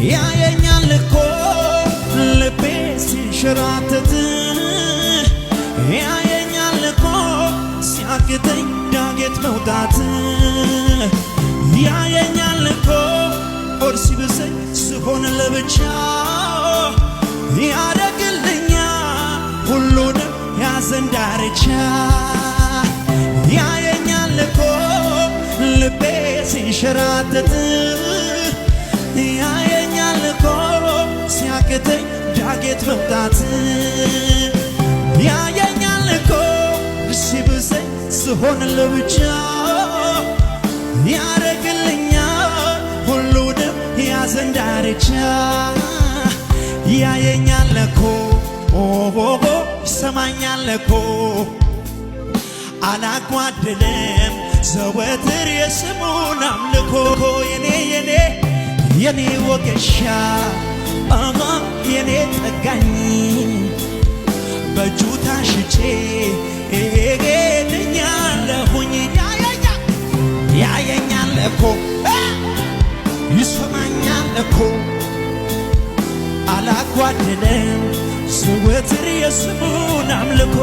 ያየኛል እኮ ልቤ ሲንሸራተት ያየኛል እኮ ሲያቅተኝ ዳገት መውጣት ያየኛል እኮ ሆድ ሲብሰኝ ስሆን ለብቻ ያደርግልኛል ሁሉንም ያዘን ዳርቻ ያየኛል እኮ ልቤ ሲንሸራተት ያየኛል እኮ ሲያቅተኝ ዳገት መውጣት ያየኛል እኮ ሲብሰኝ ስሆን ለብቻ ያደርግልኛል ሁሉንም ያዘን ዳርቻ ያየኛል እኮ ይሰማኛል እኮ አላጓደለም ዘወትር የስሙን አምልኮ የኔ ወገሻ የኔ ጠጋኝ በእጁ ታሽቼ ሄደኛለሁኝ ያየኛል እኮ ይሰማኛል እኮ አላጓደለም ዘወትር የስሙን አምልኮ